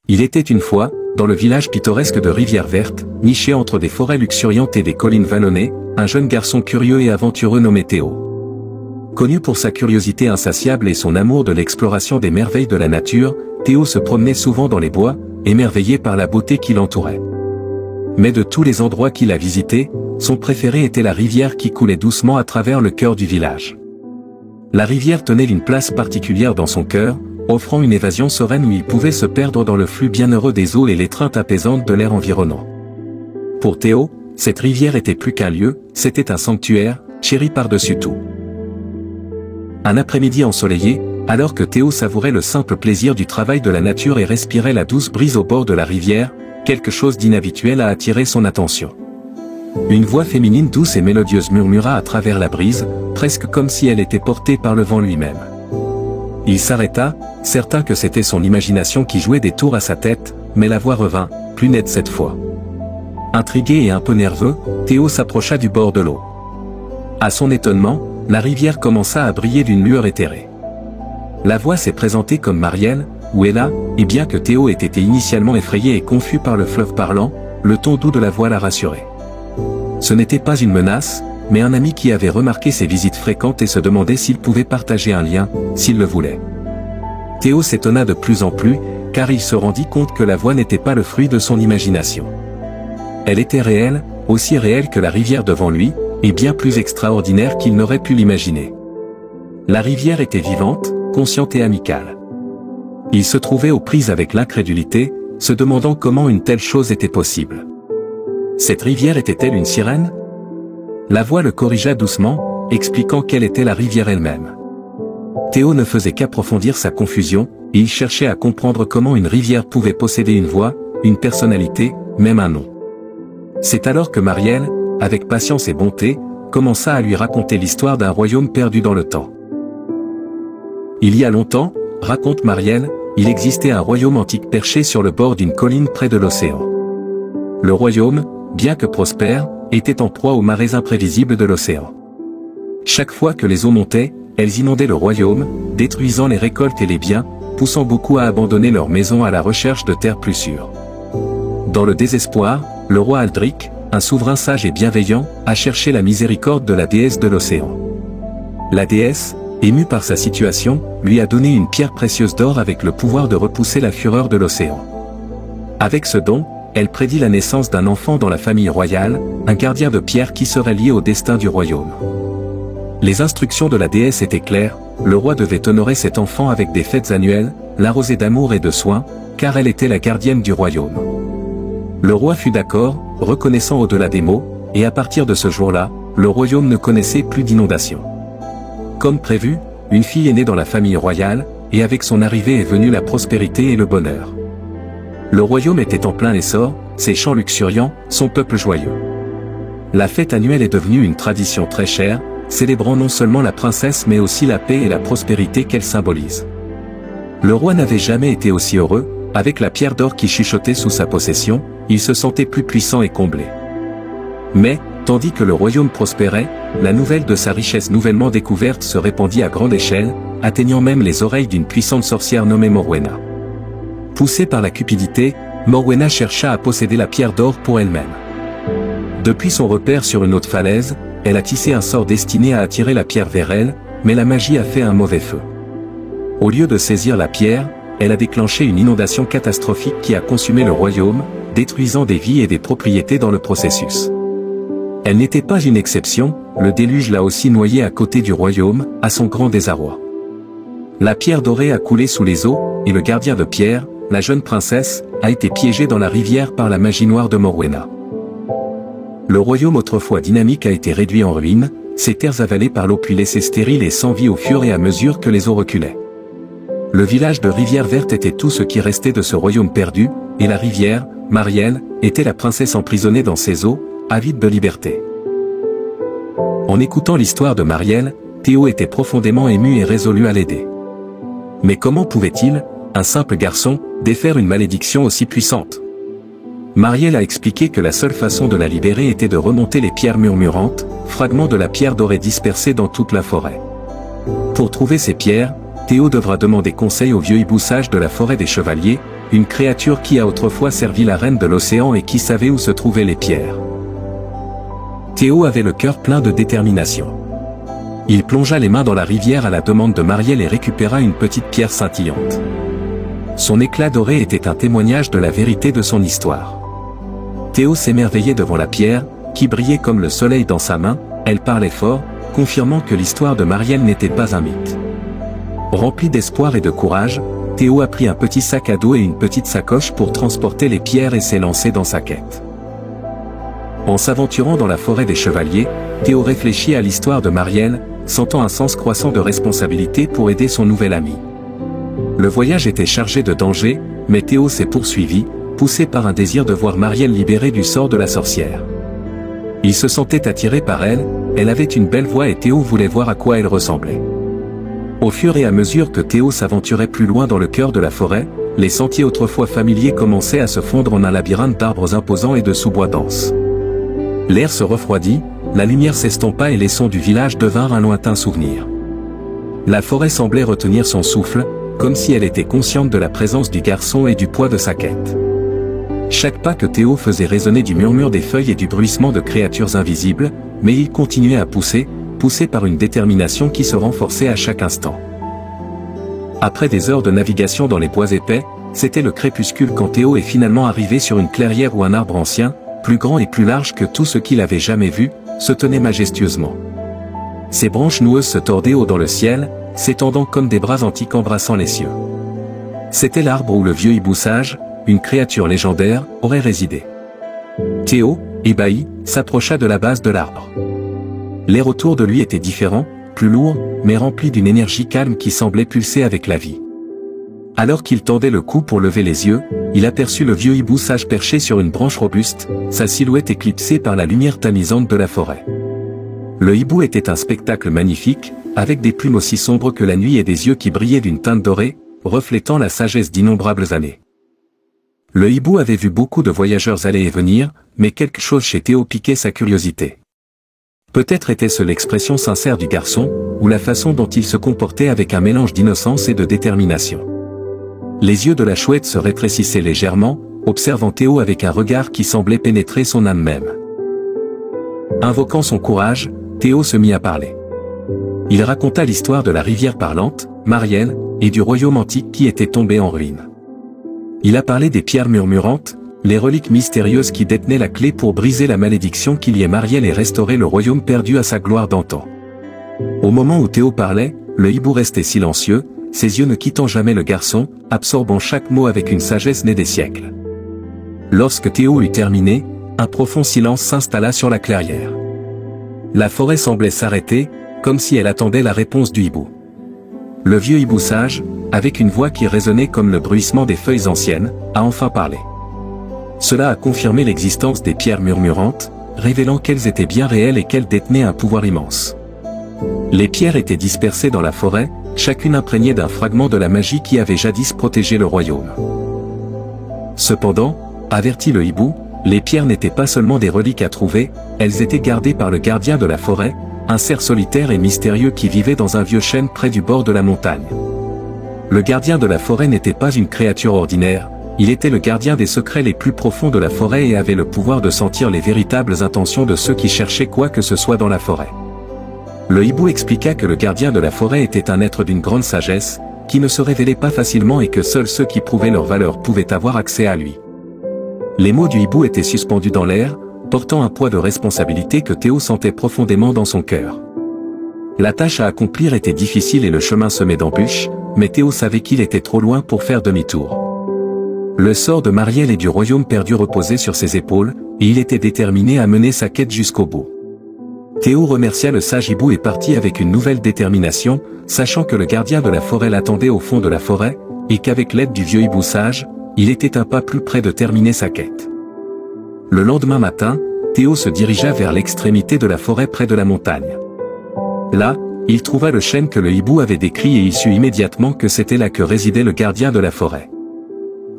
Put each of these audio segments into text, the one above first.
Il était une fois, dans le village pittoresque de Rivière-Verte, niché entre des forêts luxuriantes et des collines vallonnées, un jeune garçon curieux et aventureux nommé Théo. Connu pour sa curiosité insatiable et son amour de l'exploration des merveilles de la nature, Théo se promenait souvent dans les bois, émerveillé par la beauté qui l'entourait. Mais de tous les endroits qu'il a visités, son préféré était la rivière qui coulait doucement à travers le cœur du village. La rivière tenait une place particulière dans son cœur, offrant une évasion sereine où il pouvait se perdre dans le flux bienheureux des eaux et l'étreinte apaisante de l'air environnant. Pour Théo, cette rivière était plus qu'un lieu, c'était un sanctuaire, chéri par-dessus tout. Un après-midi ensoleillé, alors que Théo savourait le simple plaisir du travail de la nature et respirait la douce brise au bord de la rivière, quelque chose d'inhabituel a attiré son attention. Une voix féminine douce et mélodieuse murmura à travers la brise, presque comme si elle était portée par le vent lui-même. Il s'arrêta, certain que c'était son imagination qui jouait des tours à sa tête, mais la voix revint, plus nette cette fois. Intrigué et un peu nerveux, Théo s'approcha du bord de l'eau. À son étonnement, la rivière commença à briller d'une lueur éthérée. La voix s'est présentée comme Marielle, où est là, et bien que Théo ait été initialement effrayé et confus par le fleuve parlant, le ton doux de la voix l'a rassuré. Ce n'était pas une menace, mais un ami qui avait remarqué ses visites fréquentes et se demandait s'il pouvait partager un lien, s'il le voulait. Théo s'étonna de plus en plus, car il se rendit compte que la voix n'était pas le fruit de son imagination. Elle était réelle, aussi réelle que la rivière devant lui, et bien plus extraordinaire qu'il n'aurait pu l'imaginer. La rivière était vivante, consciente et amicale. Il se trouvait aux prises avec l'incrédulité, se demandant comment une telle chose était possible. Cette rivière était-elle une sirène? La voix le corrigea doucement, expliquant quelle était la rivière elle-même. Théo ne faisait qu'approfondir sa confusion, et il cherchait à comprendre comment une rivière pouvait posséder une voix, une personnalité, même un nom. C'est alors que Marielle, avec patience et bonté, commença à lui raconter l'histoire d'un royaume perdu dans le temps. Il y a longtemps, raconte Marielle, il existait un royaume antique perché sur le bord d'une colline près de l'océan. Le royaume, bien que prospère, était en proie aux marées imprévisibles de l'océan. Chaque fois que les eaux montaient, elles inondaient le royaume, détruisant les récoltes et les biens, poussant beaucoup à abandonner leurs maisons à la recherche de terres plus sûres. Dans le désespoir, le roi Aldric, un souverain sage et bienveillant, a cherché la miséricorde de la déesse de l'océan. La déesse, émue par sa situation, lui a donné une pierre précieuse d'or avec le pouvoir de repousser la fureur de l'océan. Avec ce don, elle prédit la naissance d'un enfant dans la famille royale, un gardien de pierre qui serait lié au destin du royaume. Les instructions de la déesse étaient claires, le roi devait honorer cet enfant avec des fêtes annuelles, l'arroser d'amour et de soins, car elle était la gardienne du royaume. Le roi fut d'accord, reconnaissant au-delà des mots, et à partir de ce jour-là, le royaume ne connaissait plus d'inondation. Comme prévu, une fille est née dans la famille royale, et avec son arrivée est venue la prospérité et le bonheur. Le royaume était en plein essor, ses champs luxuriants, son peuple joyeux. La fête annuelle est devenue une tradition très chère, célébrant non seulement la princesse mais aussi la paix et la prospérité qu'elle symbolise. Le roi n'avait jamais été aussi heureux, avec la pierre d'or qui chuchotait sous sa possession, il se sentait plus puissant et comblé. Mais, tandis que le royaume prospérait, la nouvelle de sa richesse nouvellement découverte se répandit à grande échelle, atteignant même les oreilles d'une puissante sorcière nommée Morwena. Poussée par la cupidité, Morwena chercha à posséder la pierre d'or pour elle-même. Depuis son repère sur une haute falaise, elle a tissé un sort destiné à attirer la pierre vers elle, mais la magie a fait un mauvais feu. Au lieu de saisir la pierre, elle a déclenché une inondation catastrophique qui a consumé le royaume, détruisant des vies et des propriétés dans le processus. Elle n'était pas une exception, le déluge l'a aussi noyée à côté du royaume, à son grand désarroi. La pierre dorée a coulé sous les eaux, et le gardien de pierre, la jeune princesse, a été piégée dans la rivière par la magie noire de Morwena. Le royaume autrefois dynamique a été réduit en ruine, ses terres avalées par l'eau puis laissées stériles et sans vie au fur et à mesure que les eaux reculaient. Le village de Rivière-Verte était tout ce qui restait de ce royaume perdu, et la rivière, Marielle, était la princesse emprisonnée dans ses eaux, avide de liberté. En écoutant l'histoire de Marielle, Théo était profondément ému et résolu à l'aider. Mais comment pouvait-il, un simple garçon, défaire une malédiction aussi puissante? Marielle a expliqué que la seule façon de la libérer était de remonter les pierres murmurantes, fragments de la pierre dorée dispersés dans toute la forêt. Pour trouver ces pierres, Théo devra demander conseil au vieux hibou sage de la forêt des chevaliers, une créature qui a autrefois servi la reine de l'océan et qui savait où se trouvaient les pierres. Théo avait le cœur plein de détermination. Il plongea les mains dans la rivière à la demande de Marielle et récupéra une petite pierre scintillante. Son éclat doré était un témoignage de la vérité de son histoire. Théo s'émerveillait devant la pierre, qui brillait comme le soleil dans sa main. Elle parlait fort, confirmant que l'histoire de Marielle n'était pas un mythe. Rempli d'espoir et de courage, Théo a pris un petit sac à dos et une petite sacoche pour transporter les pierres et s'est lancé dans sa quête. En s'aventurant dans la forêt des Chevaliers, Théo réfléchit à l'histoire de Marielle, sentant un sens croissant de responsabilité pour aider son nouvel ami. Le voyage était chargé de dangers, mais Théo s'est poursuivi, poussé par un désir de voir Marielle libérée du sort de la sorcière. Il se sentait attiré par elle, elle avait une belle voix et Théo voulait voir à quoi elle ressemblait. Au fur et à mesure que Théo s'aventurait plus loin dans le cœur de la forêt, les sentiers autrefois familiers commençaient à se fondre en un labyrinthe d'arbres imposants et de sous-bois denses. L'air se refroidit, la lumière s'estompa et les sons du village devinrent un lointain souvenir. La forêt semblait retenir son souffle, comme si elle était consciente de la présence du garçon et du poids de sa quête. Chaque pas que Théo faisait résonnait du murmure des feuilles et du bruissement de créatures invisibles, mais il continuait à pousser, poussé par une détermination qui se renforçait à chaque instant. Après des heures de navigation dans les bois épais, c'était le crépuscule quand Théo est finalement arrivé sur une clairière où un arbre ancien, plus grand et plus large que tout ce qu'il avait jamais vu, se tenait majestueusement. Ses branches noueuses se tordaient haut dans le ciel, s'étendant comme des bras antiques embrassant les cieux. C'était l'arbre où le vieux hibou sage, une créature légendaire, aurait résidé. Théo, ébahi, s'approcha de la base de l'arbre. L'air autour de lui était différent, plus lourd, mais rempli d'une énergie calme qui semblait pulser avec la vie. Alors qu'il tendait le cou pour lever les yeux, il aperçut le vieux hibou sage perché sur une branche robuste, sa silhouette éclipsée par la lumière tamisante de la forêt. Le hibou était un spectacle magnifique, avec des plumes aussi sombres que la nuit et des yeux qui brillaient d'une teinte dorée, reflétant la sagesse d'innombrables années. Le hibou avait vu beaucoup de voyageurs aller et venir, mais quelque chose chez Théo piquait sa curiosité. Peut-être était-ce l'expression sincère du garçon, ou la façon dont il se comportait avec un mélange d'innocence et de détermination. Les yeux de la chouette se rétrécissaient légèrement, observant Théo avec un regard qui semblait pénétrer son âme même. Invoquant son courage, Théo se mit à parler. Il raconta l'histoire de la rivière parlante, Marielle, et du royaume antique qui était tombé en ruine. Il a parlé des pierres murmurantes, les reliques mystérieuses qui détenaient la clé pour briser la malédiction qui liait Marielle et restaurer le royaume perdu à sa gloire d'antan. Au moment où Théo parlait, le hibou restait silencieux, ses yeux ne quittant jamais le garçon, absorbant chaque mot avec une sagesse née des siècles. Lorsque Théo eut terminé, un profond silence s'installa sur la clairière. La forêt semblait s'arrêter, comme si elle attendait la réponse du hibou. Le vieux hibou sage, avec une voix qui résonnait comme le bruissement des feuilles anciennes, a enfin parlé. Cela a confirmé l'existence des pierres murmurantes, révélant qu'elles étaient bien réelles et qu'elles détenaient un pouvoir immense. Les pierres étaient dispersées dans la forêt, chacune imprégnée d'un fragment de la magie qui avait jadis protégé le royaume. Cependant, avertit le hibou, les pierres n'étaient pas seulement des reliques à trouver, elles étaient gardées par le gardien de la forêt, un cerf solitaire et mystérieux qui vivait dans un vieux chêne près du bord de la montagne. Le gardien de la forêt n'était pas une créature ordinaire, il était le gardien des secrets les plus profonds de la forêt et avait le pouvoir de sentir les véritables intentions de ceux qui cherchaient quoi que ce soit dans la forêt. Le hibou expliqua que le gardien de la forêt était un être d'une grande sagesse, qui ne se révélait pas facilement et que seuls ceux qui prouvaient leur valeur pouvaient avoir accès à lui. Les mots du hibou étaient suspendus dans l'air, portant un poids de responsabilité que Théo sentait profondément dans son cœur. La tâche à accomplir était difficile et le chemin semé d'embûches, mais Théo savait qu'il était trop loin pour faire demi-tour. Le sort de Marielle et du royaume perdu reposait sur ses épaules, et il était déterminé à mener sa quête jusqu'au bout. Théo remercia le sage hibou et partit avec une nouvelle détermination, sachant que le gardien de la forêt l'attendait au fond de la forêt, et qu'avec l'aide du vieux hibou sage, il était un pas plus près de terminer sa quête. Le lendemain matin, Théo se dirigea vers l'extrémité de la forêt près de la montagne. Là, il trouva le chêne que le hibou avait décrit et il sut immédiatement que c'était là que résidait le gardien de la forêt.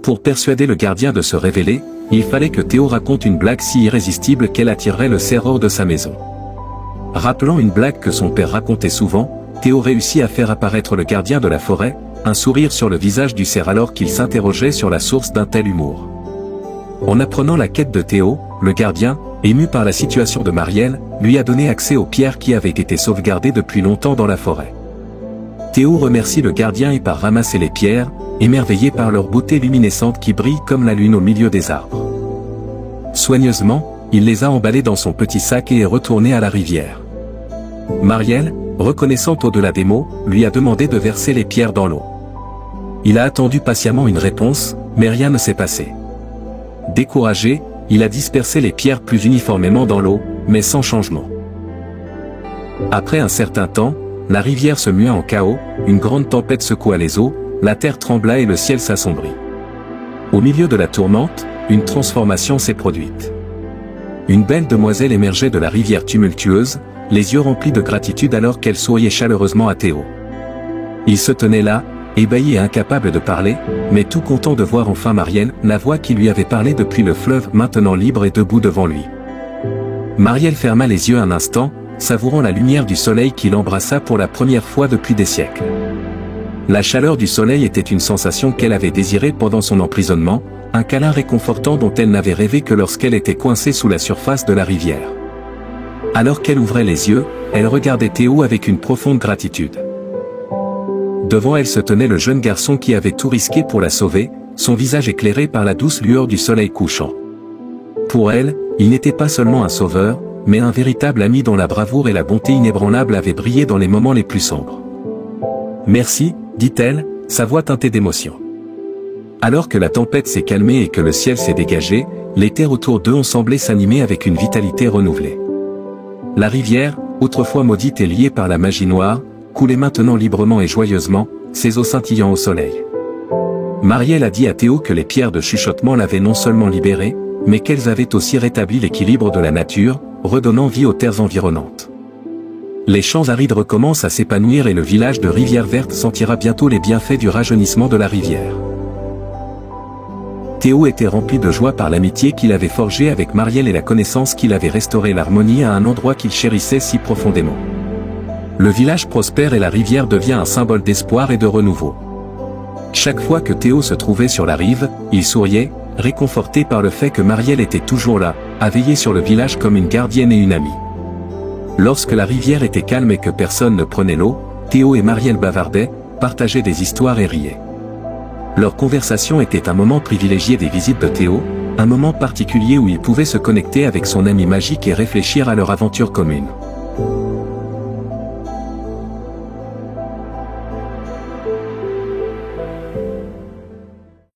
Pour persuader le gardien de se révéler, il fallait que Théo raconte une blague si irrésistible qu'elle attirerait le cerf hors de sa maison. Rappelant une blague que son père racontait souvent, Théo réussit à faire apparaître le gardien de la forêt, un sourire sur le visage du cerf alors qu'il s'interrogeait sur la source d'un tel humour. En apprenant la quête de Théo, le gardien, ému par la situation de Marielle, lui a donné accès aux pierres qui avaient été sauvegardées depuis longtemps dans la forêt. Théo remercie le gardien et part ramasser les pierres, émerveillé par leur beauté luminescente qui brille comme la lune au milieu des arbres. Soigneusement, il les a emballées dans son petit sac et est retourné à la rivière. Marielle, reconnaissante au-delà des mots, lui a demandé de verser les pierres dans l'eau. Il a attendu patiemment une réponse, mais rien ne s'est passé. Découragé, il a dispersé les pierres plus uniformément dans l'eau, mais sans changement. Après un certain temps, la rivière se mua en chaos, une grande tempête secoua les eaux, la terre trembla et le ciel s'assombrit. Au milieu de la tourmente, une transformation s'est produite. Une belle demoiselle émergeait de la rivière tumultueuse, les yeux remplis de gratitude alors qu'elle souriait chaleureusement à Théo. Il se tenait là, ébahi et incapable de parler, mais tout content de voir enfin Marielle, la voix qui lui avait parlé depuis le fleuve maintenant libre et debout devant lui. Marielle ferma les yeux un instant, savourant la lumière du soleil qui l'embrassa pour la première fois depuis des siècles. La chaleur du soleil était une sensation qu'elle avait désirée pendant son emprisonnement, un câlin réconfortant dont elle n'avait rêvé que lorsqu'elle était coincée sous la surface de la rivière. Alors qu'elle ouvrait les yeux, elle regardait Théo avec une profonde gratitude. Devant elle se tenait le jeune garçon qui avait tout risqué pour la sauver, son visage éclairé par la douce lueur du soleil couchant. Pour elle, il n'était pas seulement un sauveur, mais un véritable ami dont la bravoure et la bonté inébranlables avaient brillé dans les moments les plus sombres. « Merci », dit-elle, sa voix teintée d'émotion. Alors que la tempête s'est calmée et que le ciel s'est dégagé, les terres autour d'eux ont semblé s'animer avec une vitalité renouvelée. La rivière, autrefois maudite et liée par la magie noire, coulait maintenant librement et joyeusement, ses eaux scintillant au soleil. Marielle a dit à Théo que les pierres de chuchotement l'avaient non seulement libéré, mais qu'elles avaient aussi rétabli l'équilibre de la nature, redonnant vie aux terres environnantes. Les champs arides recommencent à s'épanouir et le village de Rivière-Verte sentira bientôt les bienfaits du rajeunissement de la rivière. Théo était rempli de joie par l'amitié qu'il avait forgée avec Marielle et la connaissance qu'il avait restauré l'harmonie à un endroit qu'il chérissait si profondément. Le village prospère et la rivière devient un symbole d'espoir et de renouveau. Chaque fois que Théo se trouvait sur la rive, il souriait, réconforté par le fait que Marielle était toujours là, à veiller sur le village comme une gardienne et une amie. Lorsque la rivière était calme et que personne ne prenait l'eau, Théo et Marielle bavardaient, partageaient des histoires et riaient. Leur conversation était un moment privilégié des visites de Théo, un moment particulier où il pouvait se connecter avec son ami magique et réfléchir à leur aventure commune.